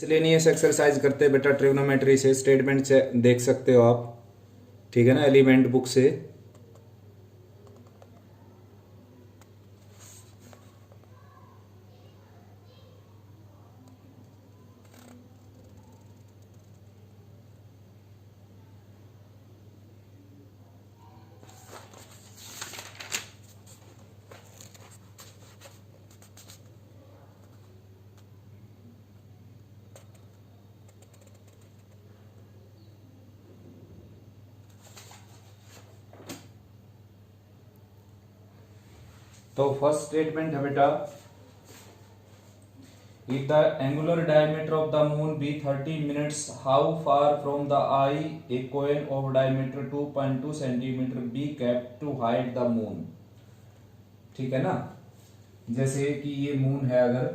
Miscellaneous exercise करते हैं बेटा ट्रिग्नोमेट्री से, स्टेटमेंट से देख सकते हो आप, ठीक है ना, एलिमेंट बुक से। तो फर्स्ट स्टेटमेंट है बेटा, if the angular diameter of the moon be 30 minutes, how far from the eye a coin of diameter 2.2 centimeter be kept to hide the moon। ठीक है ना, जैसे कि ये मून है अगर,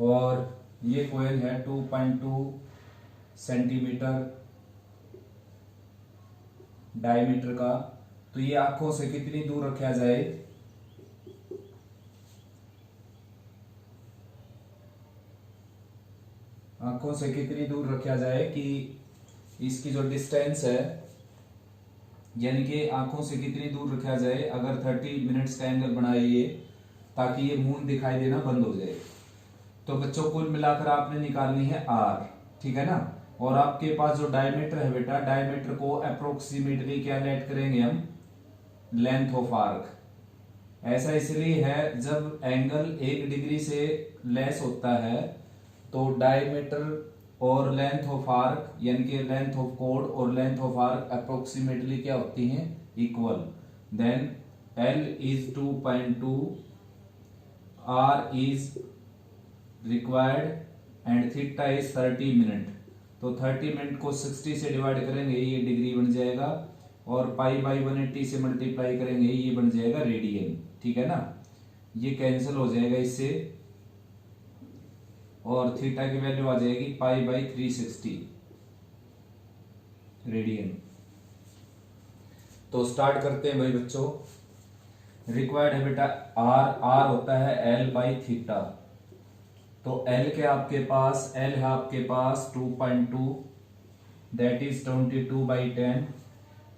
और ये कोयल है 2.2 सेंटीमीटर डायमीटर का, तो ये आंखों से कितनी दूर रखा जाए, आंखों से कितनी दूर रखा जाए कि इसकी जो डिस्टेंस है, यानी कि आंखों से कितनी दूर रखा जाए अगर 30 मिनट्स का एंगल बनाइए ताकि ये मून दिखाई देना बंद हो जाए। तो बच्चों कुल मिलाकर आपने निकालनी है आर, ठीक है ना। और आपके पास जो डायमीटर है बेटा, डायमीटर को अप्रोक्सीमेटली क्या लेट करेंगे हम, लेंथ ऑफ आर्क। ऐसा इसलिए है जब एंगल 1 डिग्री से लेस होता है तो डायमीटर और लेंथ ऑफ आर्क, यानी कि लेंथ ऑफ कोड और लेंथ ऑफ आर्क अप्रोक्सीमेटली क्या होती हैं, equal. Then L is 2.2, R is required and theta is 30 minute. तो 30 मिनट को 60 से डिवाइड करेंगे, ये डिग्री बन जाएगा, और पाई बाई 180 से मल्टीप्लाई करेंगे, ये बन जाएगा रेडियन, ठीक है ना। ये कैंसिल हो जाएगा इससे, और थीटा की वैल्यू आ जाएगी पाई बाई 360 रेडियन। तो स्टार्ट करते हैं भाई बच्चों। रिक्वायर्ड है बेटा आर होता है एल बाई थीटा। तो एल के आपके पास, एल है आपके पास 2.2, दैट इज 22/10,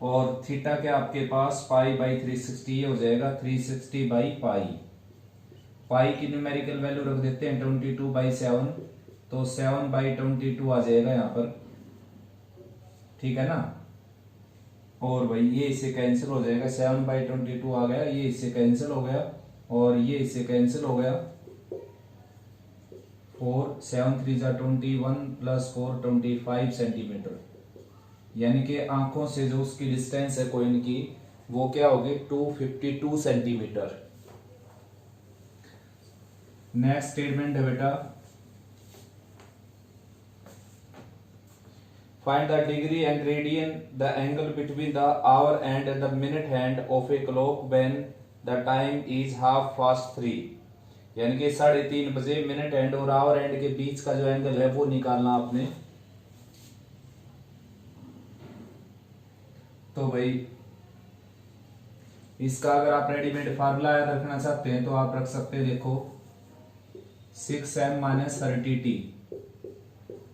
और थीटा के आपके पास पाई बाई 360, ये हो जाएगा 360 बाई पाई। पाई की न्यूमेरिकल वैल्यू रख देते हैं 22/7, तो 7/22 आ जाएगा यहाँ पर, ठीक है ना। और भाई ये इससे कैंसिल हो जाएगा, 7/22 आ गया, ये इससे कैंसिल हो गया, और ये इससे कैंसिल हो गया। 4 7 3 21 प्लस 4 25 सेंटीमीटर, यानी कि आंखों से जो उसकी डिस्टेंस है कोइन की, वो क्या होगी, 252 सेंटीमीटर। नेक्स्ट स्टेटमेंट है बेटा, find the degree and radian the angle between the our and the minute hand of a clock when the time is 3:30, यानी कि 3:30 बजे मिनट हैंड और आवर हैंड के बीच का जो एंगल है वो निकालना आपने। तो भाई इसका अगर आप रेडीमेड फार्मूला याद रखना चाहते हैं तो आप रख सकते हैं, देखो 6m - 30t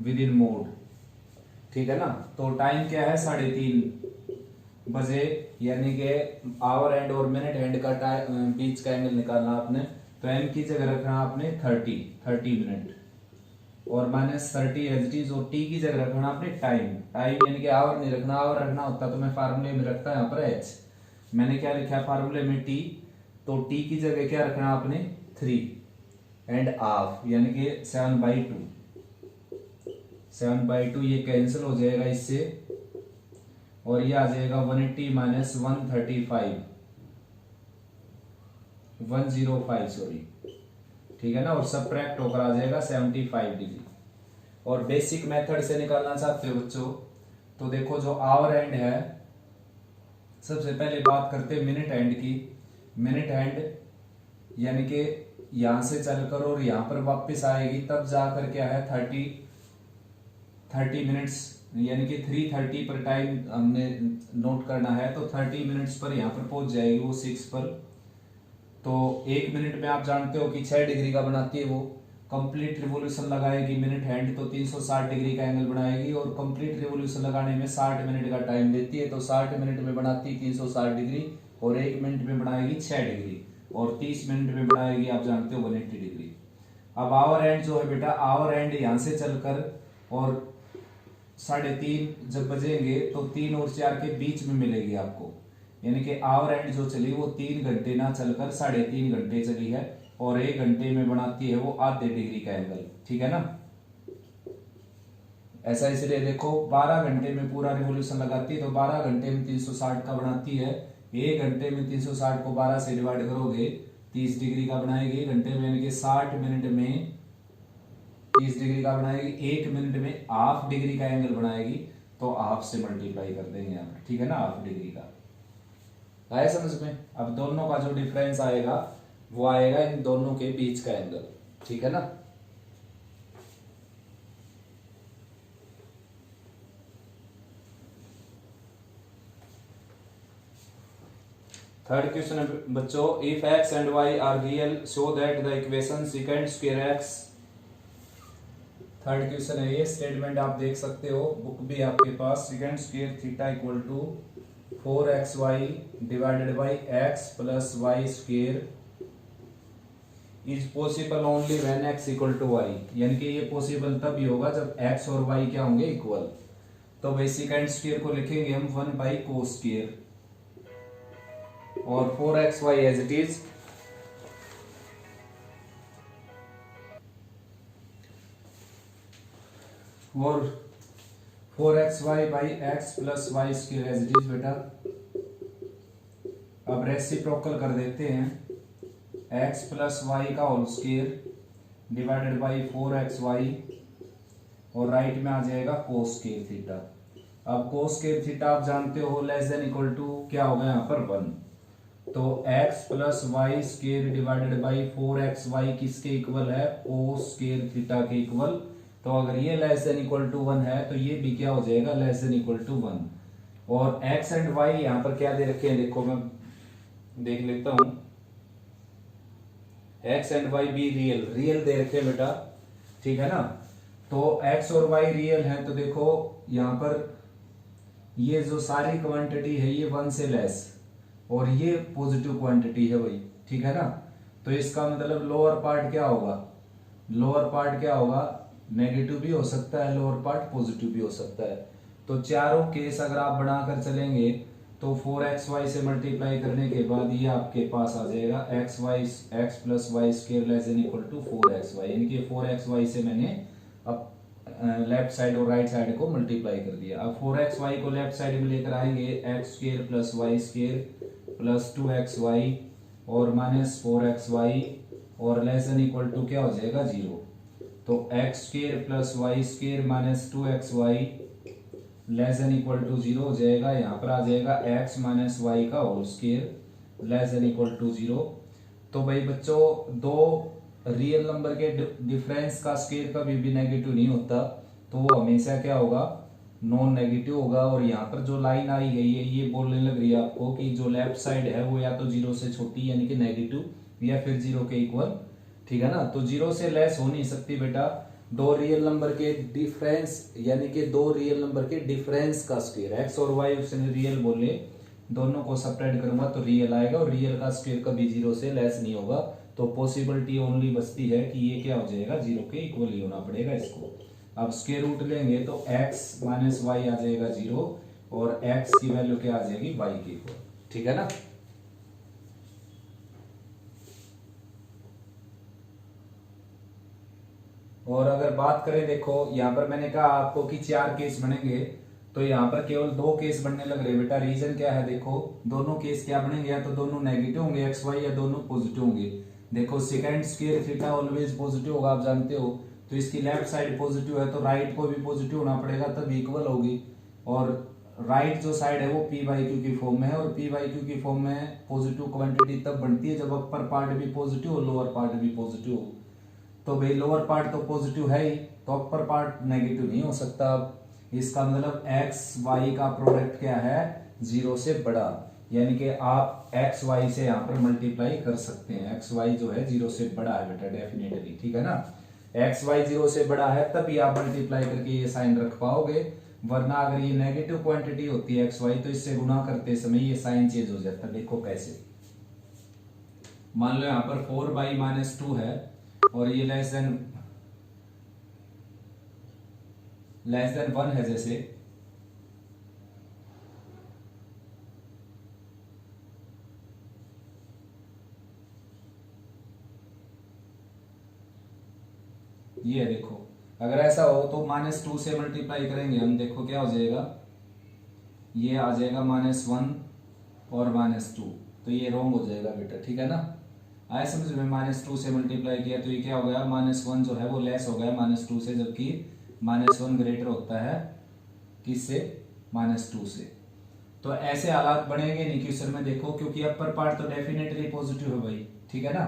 with in mode, ठीक है ना। तो टाइम क्या है, 3:30 बजे, यानी कि आवर एंड और मिनट हैंड का बीच का एंगल निकालना आपने। तो एम की जगह रखना आपने 30 मिनट, और -30 एज इट इज, और टी की जगह रखना आपने टाइम यानी कि आवर नहीं रखना, आवर रखना होता तो मैं फार्मूले में रखता यहाँ पर एच, मैंने क्या लिखा है फार्मूले में टी, तो टी की जगह क्या रखना आपने 3 एंड हाफ, यानी कि 7/2, 7/2 ये कैंसिल हो जाएगा इससे, और ये आ जाएगा 180 - 105 सॉरी, ठीक है ना, और सब्ट्रैक्ट होकर आ जाएगा 75 डिग्री। और बेसिक मेथड से निकालना चाहते हो बच्चों, तो देखो जो आवर एंड है, सबसे पहले बात करते हैं मिनट हैंड की। मिनट हैंड यानी कि यहां से चलकर और यहां पर वापस आएगी, तब जाकर क्या है 30 मिनट्स, यानी कि 3:30 पर टाइम हमने नोट करना है, तो 30 मिनट्स पर यहां पर पहुंच जाएगी वो 6 पर। तो 1 मिनट में आप जानते हो कि 6 डिग्री का बनाती है वो, कंप्लीट रिवोल्यूशन लगाएगी मिनट हैंड तो 360 डिग्री का एंगल बनाएगी, और कंप्लीट रिवोल्यूशन लगाने में 60 मिनट का टाइम देती है, तो 60 मिनट में बनाती है 360 डिग्री, और 1 मिनट में बनाएगी 6 डिग्री, और 30 मिनट में बनाएगी आप जानते हो 180 डिग्री। अब आवर एंड जो है बेटा, आवर एंड यहां से चलकर और 3:30 जब बजेंगे तो 3 और 4 के बीच में मिलेगी आपको, यानी कि आवर एंड जो चली वो 3 घंटे ना चलकर 3.5 घंटे चली है, और 1 घंटे में बनाती है वो आधे डिग्री का एंगल, ठीक है ना। ऐसा इसलिए देखो 12 घंटे में पूरा रिवोल्यूशन लगाती है तो 12 घंटे में 360 का बनाती है, 1 घंटे में 360 को 12 से डिवाइड करोगे 30 डिग्री का बनाएगी 1 घंटे में, यानी कि 60 मिनट में 30 डिग्री का बनाएगी, 1 मिनट में हाफ डिग्री का एंगल बनाएगी, तो हाफ से मल्टीप्लाई कर देंगे यहाँ पर, ठीक है ना, हाफ डिग्री का। आया समझ में। अब दोनों का जो डिफरेंस आएगा वो आएगा इन दोनों के बीच का एंगल, ठीक है ना। थर्ड क्वेश्चन है बच्चों, if x and y are real show that the equation second square x। Third question है ये, स्टेटमेंट आप देख सकते हो, बुक भी आपके पास, second square theta equal to 4xy divided by x plus Y square is possible only when x equal to y, यानी कि ये पॉसिबल तभी होगा जब x और y क्या होंगे, इक्वल। तो भाई सेकंड स्क्वायर को लिखेंगे हम 1 बाई कोस स्क्वायर, और 4xy एज इट इज, और 4xy by x plus Y square as it is बेटा। अब रेसिप्रोकल कर देते हैं, x प्लस वाई का whole square divided by 4xy, और राइट में आ जाएगा कोस स्क्वायर थीटा। अब कोस स्क्वायर थीटा आप जानते हो लेस देन इक्वल टू क्या होगा यहाँ पर 1, तो x plus Y square divided by 4xy किसके इक्वल है, कोस स्क्वायर थीटा के इक्वल। तो अगर ये लेस देन इक्वल टू 1 है तो ये भी क्या हो जाएगा, लेस देन इक्वल टू 1। और x एंड y यहाँ पर क्या दे रखे हैं, देखो मैं देख लेता हूं, x एंड y भी रियल दे रखे हैं बेटा, ठीक है ना। तो x और y रियल है, तो देखो यहाँ पर ये जो सारी क्वांटिटी है ये 1 से लेस, और ये पॉजिटिव क्वांटिटी है भाई, ठीक है ना। तो इसका मतलब लोअर पार्ट क्या होगा, लोअर पार्ट क्या होगा, नेगेटिव भी हो सकता है, लोअर पार्ट पॉजिटिव भी हो सकता है। तो चारों केस अगर आप बनाकर चलेंगे तो 4xy से मल्टीप्लाई करने के बाद ये आपके पास आ जाएगा x plus Y square less than equal to 4xy, यानी कि 4xy से मैंने अब लेफ्ट साइड और राइट साइड को मल्टीप्लाई कर दिया। अब 4xy को लेफ्ट साइड में लेकर आएंगे, X square plus Y square plus 2xy और माइनस 4xy, और लेस देन इक्वल टू क्या हो जाएगा 0। तो X square plus Y square minus 2xy less than equal to 0 हो जाएगा। यहाँ पर आ जाएगा x माइनस वाई का whole square less than equal to 0। तो भाई बच्चों, दो रियल नंबर के डिफरेंस का स्क्वायर कभी भी नेगेटिव नहीं होता, तो वो हमेशा क्या होगा, नॉन नेगेटिव होगा। और यहाँ पर जो लाइन आई है ये बोलने लग रही है आपको कि जो लेफ्ट साइड है वो या तो 0 से छोटी यानी कि नेगेटिव, या फिर 0 के इक्वल, ठीक है ना। तो 0 से लेस हो नहीं सकती बेटा। दो रियल नंबर के डिफरेंस, यानी कि दो रियल नंबर के डिफरेंस का स्क्वायर, एक्स और वाई उसने रियल बोले, दोनों को सेपरेट करूंगा तो रियल आएगा, और रियल का स्क्वायर कभी 0 से लेस नहीं होगा। तो पॉसिबिलिटी ओनली बचती है कि ये क्या हो जाएगा, 0 के इक्वल ही होना पड़ेगा इसको। अब स्क्वायर रूट लेंगे तो x माइनस वाई आ जाएगा 0, और x की वैल्यू क्या आ जाएगी, y के इक्वल, ठीक है ना। और अगर बात करें, देखो यहाँ पर मैंने कहा आपको कि 4 केस बनेंगे, तो यहाँ पर केवल 2 केस बनने लग रहे बेटा। रीजन क्या है, देखो दोनों केस क्या बनेंगे, या तो दोनों नेगेटिव होंगे एक्स वाई, या दोनों पॉजिटिव होंगे। देखो second square theta always positive होगा, आप जानते हो। तो इसकी लेफ्ट साइड पॉजिटिव है तो राइट को भी पॉजिटिव होना पड़ेगा, तब इक्वल होगी। और राइट जो साइड है वो पी बाई क्यू की फॉर्म में है, और पी बाई क्यू की फॉर्म में पॉजिटिव क्वांटिटी तब बनती है जब अपर पार्ट भी पॉजिटिव और लोअर पार्ट भी पॉजिटिव हो। तो भाई लोअर पार्ट तो पॉजिटिव है ही, तो अपर पार्ट नेगेटिव नहीं हो सकता। इसका मतलब एक्स वाई का प्रोडक्ट क्या है, 0 से बड़ा, यानी कि आप एक्स वाई से यहाँ पर मल्टीप्लाई कर सकते हैं। एक्स वाई जो है 0 से बड़ा है बेटा, डेफिनेटली, ठीक है ना। एक्स वाई 0 से बड़ा है तभी आप मल्टीप्लाई करके ये साइन रख पाओगे, वरना अगर ये नेगेटिव क्वांटिटी होती है एक्स वाई तो इससे गुणा करते समय ये साइन चेंज हो जाता है। देखो कैसे, मान लो यहाँ पर 4/-2 है और ये लेस देन 1 है, जैसे ये देखो, अगर ऐसा हो तो -2 से मल्टीप्लाई करेंगे हम, देखो क्या हो जाएगा, ये आ जाएगा -1 और -2, तो ये रॉन्ग हो जाएगा बेटा, ठीक है ना। आए समझ में, -2 से मल्टीप्लाई किया तो ये क्या हो गया, -1 जो है वो लेस हो गया -2 से, जबकि -1 ग्रेटर होता है किससे, -2 से। तो ऐसे हालात बनेंगे नहीं क्वेश्चन में, देखो क्योंकि अपर पार्ट तो डेफिनेटली पॉजिटिव है भाई, ठीक है ना,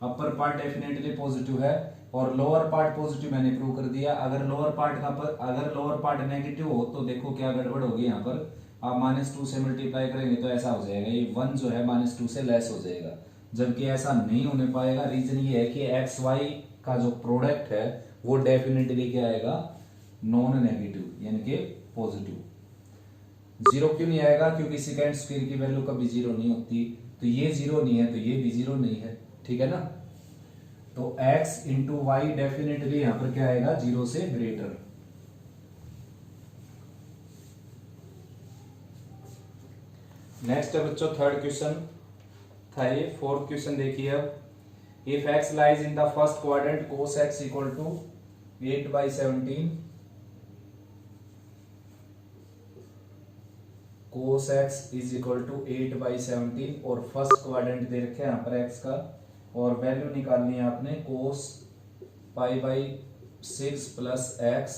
अपर पार्ट डेफिनेटली पॉजिटिव है और लोअर पार्ट पॉजिटिव मैंने प्रूव कर दिया। अगर लोअर पार्ट नेगेटिव हो तो देखो क्या गड़बड़ होगी, यहाँ पर आप -2 से मल्टीप्लाई करेंगे तो ऐसा हो जाएगा, ये 1 जो है -2 से लेस हो जाएगा, जबकि ऐसा नहीं होने पाएगा। रीजन ये है कि एक्स वाई का जो प्रोडक्ट है वो डेफिनेटली क्या आएगा, नॉन नेगेटिव यानी कि पॉजिटिव। 0 क्यों नहीं आएगा, क्योंकि सेकेंड स्क्वायर की वैल्यू कभी 0 नहीं होती, तो ये 0 नहीं है तो ये भी 0 नहीं है, ठीक है ना। तो x इंटू वाई डेफिनेटली यहां पर क्या आएगा, 0 से ग्रेटर। नेक्स्ट है बच्चों थर्ड क्वेश्चन था ये। फोर्थ क्वेश्चन देखिए अब, if x lies in the first quadrant cos x equal to 8/17, cos x is equal to 8/17 और फर्स्ट क्वाड्रेंट दे रखे यहाँ पर x का, और वैल्यू निकालनी है आपने cos π/6 plus x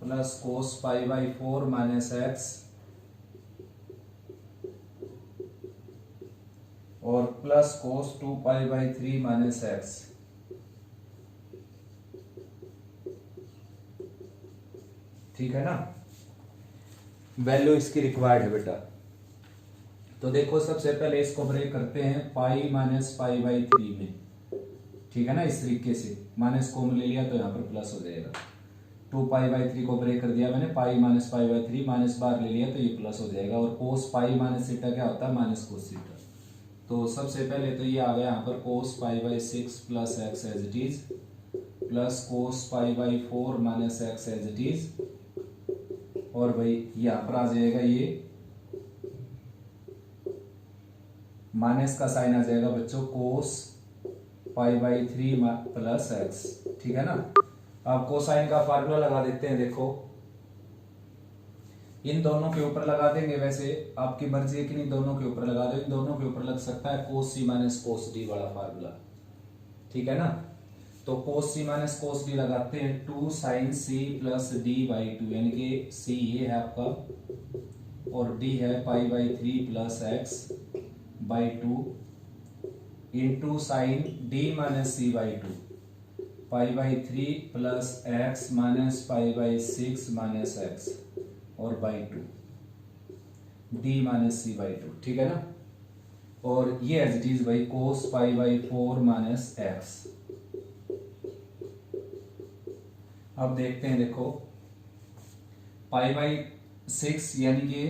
plus cos π/4 minus x और प्लस cos 2π/3 माइनस x। ठीक है ना, वैल्यू इसकी रिक्वायर्ड है बेटा। तो देखो सबसे पहले इसको ब्रेक करते हैं पाई माइनस π/3 में, ठीक है ना, इस तरीके से माइनस कॉमन ले लिया तो यहाँ पर प्लस हो जाएगा। 2π/3 को ब्रेक कर दिया मैंने, पाई माइनस π/3 माइनस बार ले लिया तो ये प्लस हो जाएगा, और cos पाई माइनस थीटा क्या होता है, माइनस cos थीटा। तो सबसे पहले तो ये आ गया यहाँ पर cos π/6 plus x as it is plus cos π/4 minus x as it is, और भाई यहाँ पर आ जाएगा ये माइनस का साइन आ जाएगा बच्चों cos π/3 प्लस x, ठीक है ना। अब कोसाइन का फार्मूला लगा देते हैं, देखो इन दोनों के ऊपर लगा देंगे, वैसे आपकी मर्जी है कि नहीं दोनों के ऊपर लगा दो, इन दोनों के ऊपर लग सकता है cos c minus cos d वाला फार्मूला, ठीक है ना। तो cos c minus cos d लगाते हैं 2 sin c प्लस d/2, यानी कि c ये है आपका और d है π/3 plus x/2 into sine d minus c/2 π/3 plus x minus π/6 minus x और /2 d माइनस c/2, ठीक है ना। और ये एज इट इज भाई cos π/4 माइनस x। अब देखते हैं, देखो π/6 यानी कि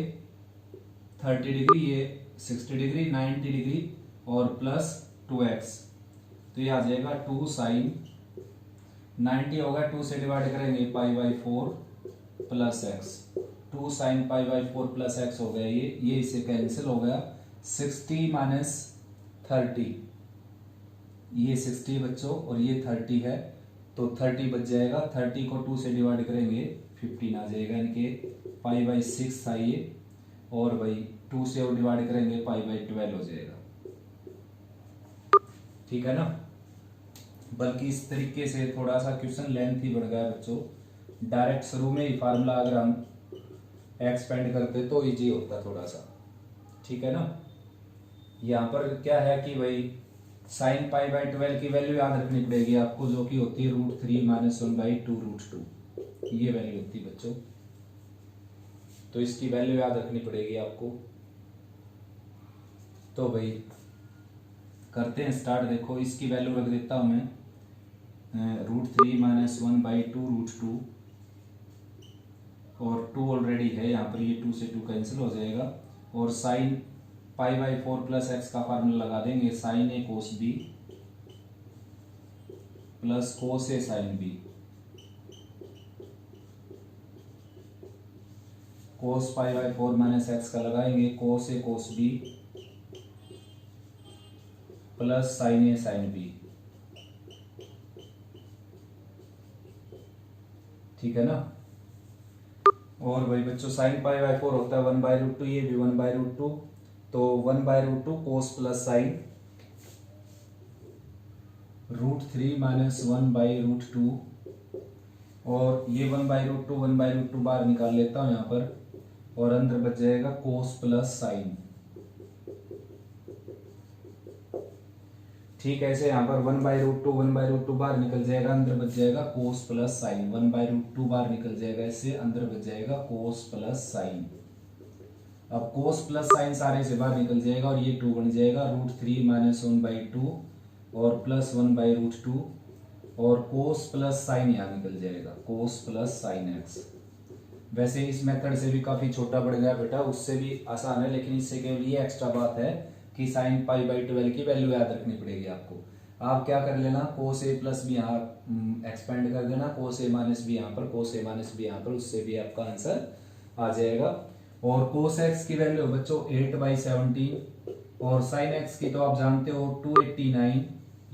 30 डिग्री, ये 60 डिग्री, 90 डिग्री और प्लस 2x, तो ये आ जाएगा 2 साइन 90 होगा, 2 से डिवाइड करेंगे π/4 plus x, 2 sine π/4 plus x हो गया, ये इससे कैंसिल हो गया। 60 माइनस 30, ये 60 बच्चों और ये 30 है तो 30 बच जाएगा, 30 को 2 से डिवाइड करेंगे 15 आ जाएगा, यानी कि π/6 था ये, और भाई 2 से और डिवाइड करेंगे π/12 हो जाएगा, ठीक है ना। बल्कि इस तरीके से थोड़ा सा क्वेश्चन लेंथ ही बढ़ गया बच्चों, डायरेक्ट शुरू में ही फार्मूला अगर हम एक्सपेंड करते तो इजी होता थोड़ा सा, ठीक है ना। यहाँ पर क्या है कि भाई साइन π/12 की वैल्यू याद रखनी पड़ेगी आपको, जो कि होती है √3 माइनस 1/2 ये वैल्यू होती है बच्चों, तो इसकी वैल्यू याद रखनी पड़ेगी आपको। तो भाई करते हैं स्टार्ट, देखो इसकी वैल्यू रख देता हूं मैं √3 माइनस 1/2 √2, और 2 ऑलरेडी है यहाँ पर, ये 2 से 2 कैंसिल हो जाएगा। और साइन π/4 प्लस एक्स का फार्मूला लगा देंगे, साइन ए कोस बी प्लस कोस ए साइन बी। कोस π/4 माइनस एक्स का लगाएंगे, कोस A cos B plus sign A sine B. ठीक है ना। और भाई बच्चों साइन π/4 होता है 1/√2, ये भी 1/√2, तो 1/√2 कोस प्लस साइन √3 माइनस 1/√2, और ये 1/√2 बाहर निकाल लेता हूं यहाँ पर, और अंदर बच जाएगा कोस प्लस साइन। ठीक है, ऐसे यहाँ पर 1/√2 बाहर निकल जाएगा, अंदर बच जाएगा कोस प्लस साइन। 1/√2 बाहर निकल जाएगा, इससे अंदर बच जाएगा कोस प्लस साइन। अब कोस प्लस साइन सारे से बाहर निकल जाएगा और ये 2 बन जाएगा, √3 माइनस 1/2 और प्लस 1/√2, और कोस प्लस साइन यहाँ निकल जाएगा, कोस प्लस साइन एक्स। वैसे इस मेथड से भी काफी छोटा बढ़ गया बेटा, उससे भी आसान है, लेकिन इससे केवल ये एक्स्ट्रा बात है कि साइन π/12 की वैल्यू याद रखनी पड़ेगी आपको। आप क्या कर लेना, कोस ए प्लस बी यहाँ एक्सपेंड कर देना, कोस ए माइनस बी यहाँ पर, कोस ए माइनस बी यहाँ पर, उससे भी आपका आंसर आ जाएगा। और कोस एक्स की वैल्यू बच्चों 8/17, और साइन एक्स की तो आप जानते हो 289,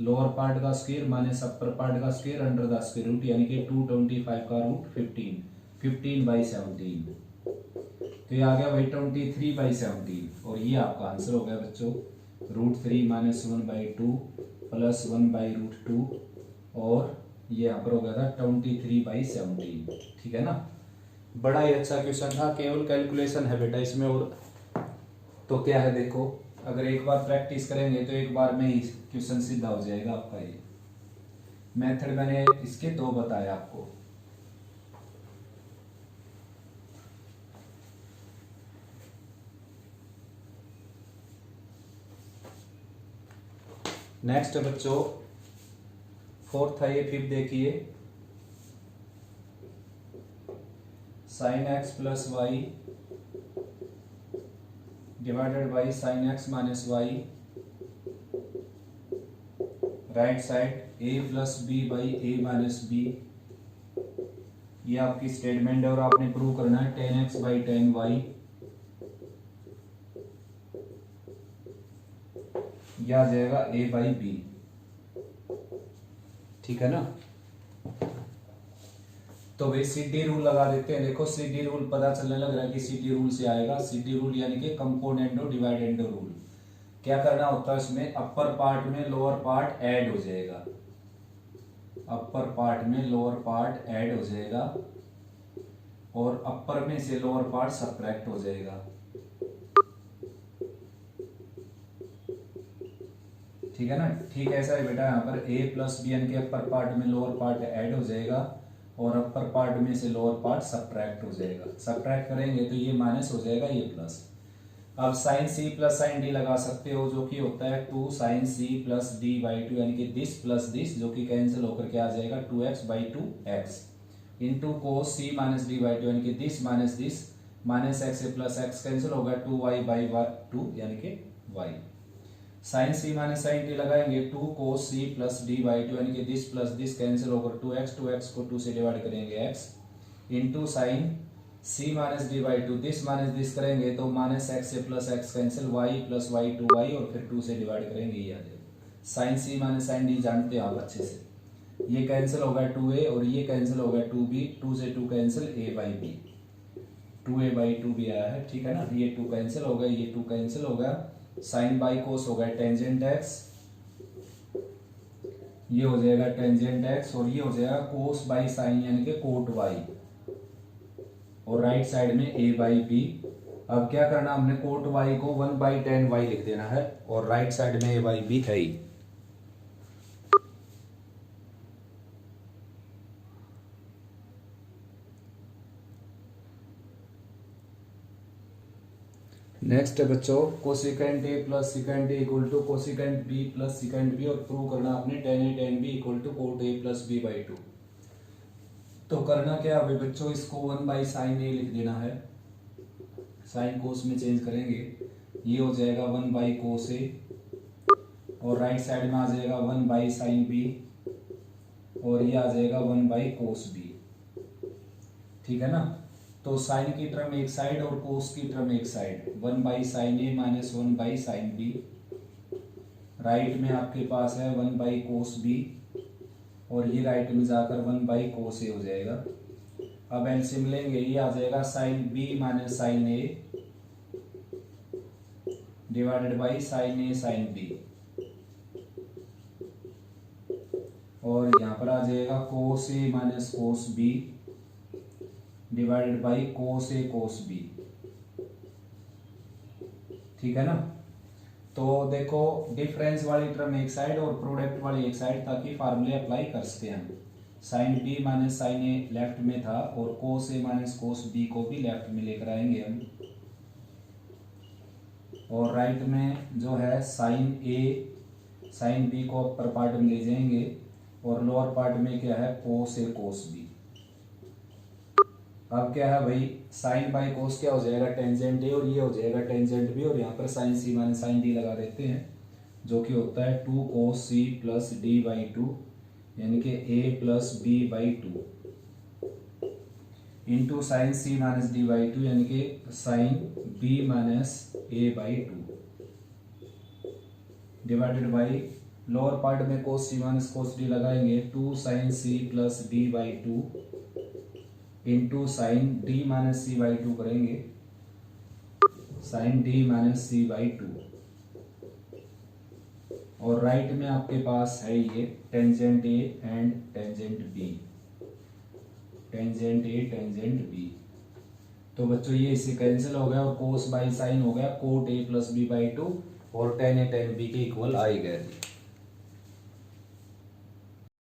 लोअर पार्ट का स्क्वायर माइनस अपर पार्ट का square under the square root, यानी कि 225 का रूट 15, 15/17, तो ये आ गया भाई 23/17, और ये आपका आंसर हो गया बच्चों √3 माइनस 1/2 प्लस 1/√2, और ये यहाँ पर हो गया था 23/17। ठीक है ना। बड़ा ही अच्छा क्वेश्चन था, केवल कैलकुलेशन है बेटा इसमें, और तो क्या है देखो, अगर एक बार प्रैक्टिस करेंगे तो एक बार में ही क्वेश्चन सीधा हो जाएगा आपका। ये मेथड मैंने इसके 2 बताया आपको। नेक्स्ट बच्चों 4th है, ये 5th देखिए, sine X plus Y divided by sine X minus Y, right side A plus B by A minus B. ये आपकी स्टेटमेंट है और आपने प्रूव करना है tan x by tan y, यह आ जाएगा a बाई बी। ठीक है ना। तो भाई सीडी रूल लगा देते हैं। देखो सीडी रूल पता चलने लग रहा है कि सीडी रूल से आएगा। सीडी रूल यानी कि कंपोनेंडो डिवाइडेंडो रूल। क्या करना होता है इसमें, अपर पार्ट में लोअर पार्ट ऐड हो जाएगा, अपर पार्ट में लोअर पार्ट ऐड हो जाएगा, और अपर में से लोअर पार्ट सबट्रैक्ट हो जाएगा। ठीक है ना। ठीक ऐसा है बेटा, यहाँ पर a प्लस बी यानी कि अपर पार्ट में लोअर पार्ट ऐड हो जाएगा और अपर पार्ट में से लोअर पार्ट सबट्रैक्ट हो जाएगा। सबट्रैक्ट करेंगे तो ये माइनस हो जाएगा, ये प्लस। अब sine C plus sine D लगा सकते हो, जो कि होता है 2 sine C plus D by 2, यानी कि दिस प्लस दिस, जो कि कैंसिल होकर क्या आ जाएगा 2x by 2x into cos C minus D by 2, यानी कि this minus this, minus X से प्लस एक्स कैंसिल होगा 2y बाई 2 यानी कि y। Sine C minus sine D लगाएंगे 2 cos C plus D by 2, यानी कि दिस प्लस दिस कैंसिल होकर 2x को 2 से डिवाइड करेंगे x into sine C minus D by 2, this minus this करेंगे तो माइनस एक्स से plus X cancel, y plus Y 2y, और फिर 2 से डिवाइड करेंगे, ये आ जाएगा। Sign C minus sine D जानते हो आप अच्छे से, ये कैंसिल होगा 2a और ये कैंसिल होगा 2b, 2 से 2 cancel, a by B, 2a by 2b आया है। ठीक है ना। ये 2 कैंसिल हो गया, ये 2 कैंसिल हो गया, साइन बाई कोस हो गया टेंजेंट एक्स, ये हो जाएगा टेंजेंट एक्स, और ये हो जाएगा कोस बाई साइन यानी कि कोट वाई, और राइट साइड में a बाई बी। अब क्या करना, हमने कोट वाई को 1 बाई टेन वाई लिख देना है, और राइट साइड में a बाई बी है ही। नेक्स्ट है बच्चों cosecant A plus secant A equal to cosecant B plus secant B, और प्रूव करना आपने tan a tan b equal to cot A plus B by two. तो करना क्या है बच्चों, इसको 1 बाई साइन ए लिख देना है, साइन कोस में चेंज करेंगे, ये हो जाएगा 1 बाई कोस ए, और राइट साइड में आ जाएगा 1 बाई साइन बी, और ये आ जाएगा 1 बाई कोस बी। ठीक है ना। तो साइन की टर्म एक साइड और कोस की टर्म एक साइड, 1 by sine A minus 1 by sine B. Right में आपके पास है 1 बाई कोस बी, और ये राइट में जाकर 1 बाई कोस ए हो जाएगा। अब एलसीएम लेंगे, ये आ जाएगा sine B minus sine A divided by sine A sine B, और यहाँ पर आ जाएगा cos A minus cos B divided by cos A cos B. ठीक है ना। तो देखो डिफरेंस वाली टर्म एक साइड और प्रोडक्ट वाली एक साइड, ताकि फार्मूले अप्लाई कर सके हम। साइन बी माइनस साइन ए लेफ्ट में था, और कोस ए माइनस कोस बी को भी लेफ्ट में लेकर आएंगे हम, और राइट में जो है साइन ए साइन बी को अपर पार्ट में ले जाएंगे, और लोअर पार्ट में क्या है कोस ए कोस बी। अब क्या है भाई, साइन बाई कोस क्या हो जाएगा टेंजेंट ए, और ये हो जाएगा टेंजेंट बी, और यहाँ पर sine C minus sine D लगा देते हैं, जो कि होता है 2 cos C plus D by two, यानी कि A plus B by two into sine C minus D by two, यानी कि sine B minus A by two, divided by lower part में cos C minus cos D लगाएंगे, 2 sine C plus D by two into sine D minus C by to करेंगे, sine D minus C by two, और right में आपके पास है ये tangent A and tangent B, tangent A tangent B. तो बच्चों ये इससे कैंसिल हो गया, और कोस बाई साइन हो गया cot A plus B by two, और tan a tan b के इक्वल आएगा।